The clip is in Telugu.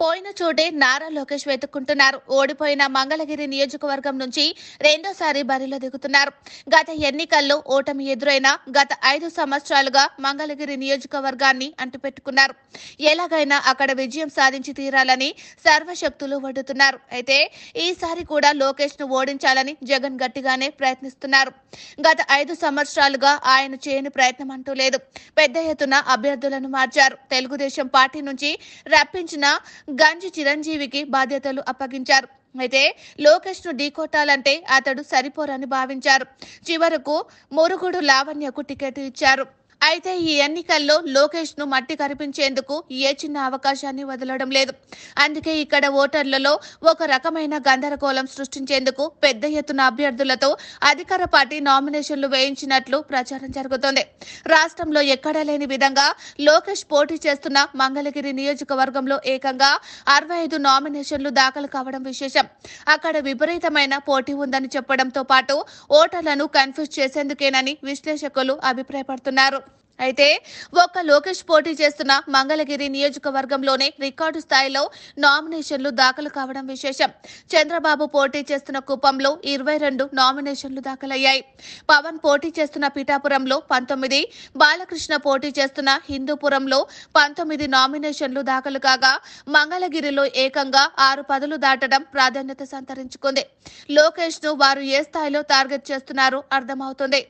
పోయిన చోటే నారా లోకేష్ వెతుక్కుంటున్నారు. ఓడిపోయిన మంగళగిరి నియోజకవర్గం నుంచి రెండోసారి బరిలో దిగుతున్నారు. గత ఎన్నికల్లో ఓటమి ఎదురైన గత 5 సంవత్సరాలుగా మంగళగిరి నియోజకవర్గాన్ని అంటిపెట్టుకున్నారు. ఎలాగైనా అక్కడ విజయం సాధించి తీరాలని సర్వశక్తులు వడ్డుతున్నారు. అయితే ఈసారి కూడా లోకేష్ ను ఓడించాలని జగన్ గట్టిగానే ప్రయత్నిస్తున్నారు. గత 5 సంవత్సరాలుగా ఆయన చేయని ప్రయత్నం అంటూ లేదు. పెద్ద ఎత్తున అభ్యర్థులను మార్చారు. తెలుగుదేశం పార్టీ నుంచి రప్పించిన గంజి చిరంజీవికి బాధ్యతలు అప్పగించారు. అయితే లోకేష్ ను ఢీకొట్టాలంటే అతడు సరిపోరని భావించారు. చివరకు మురుగుడు లావణ్యకు టికెట్ ఇచ్చారు. అయితే ఈ ఎన్నికల్లో లోకేష్ ను మట్టి కరిపించేందుకు ఏ చిన్న అవకాశాన్ని వదలడం లేదు. అందుకే ఇక్కడ ఓటర్లలో ఒక రకమైన గందరగోళం సృష్టించేందుకు పెద్ద ఎత్తున అభ్యర్థులతో అధికార పార్టీ నామినేషన్లు వేయించినట్లు ప్రచారం జరుగుతోంది. రాష్ట్రంలో ఎక్కడా లేని విధంగా లోకేష్ పోటీ చేస్తున్న మంగళగిరి నియోజకవర్గంలో ఏకంగా 65 నామినేషన్లు దాఖలు కావడం విశేషం. అక్కడ విపరీతమైన పోటీ ఉందని చెప్పడంతో పాటు ఓటర్లను కన్ఫ్యూజ్ చేసేందుకేనని విశ్లేషకులు అభిప్రాయపడుతున్నారు. అయితే ఒక్క లోకేష్ పోటీ చేస్తున్న మంగళగిరి నియోజకవర్గంలోనే రికార్డు స్థాయిలో నామినేషన్లు దాఖలు కావడం విశేషం. చంద్రబాబు పోటీ చేస్తున్న కుప్పంలో 22 నామినేషన్లు దాఖలయ్యాయి. పవన్ పోటీ చేస్తున్న పిఠాపురంలో 19, బాలకృష్ణ పోటీ చేస్తున్న హిందూపురంలో 19 నామినేషన్లు దాఖలు కాగా మంగళగిరిలో ఏకంగా 6 పదులు దాటడం ప్రాధాన్యత సంతరించుకుంది. లోకేష్ ను వారు ఏ స్థాయిలో టార్గెట్ చేస్తున్నారో అర్థమవుతుంది.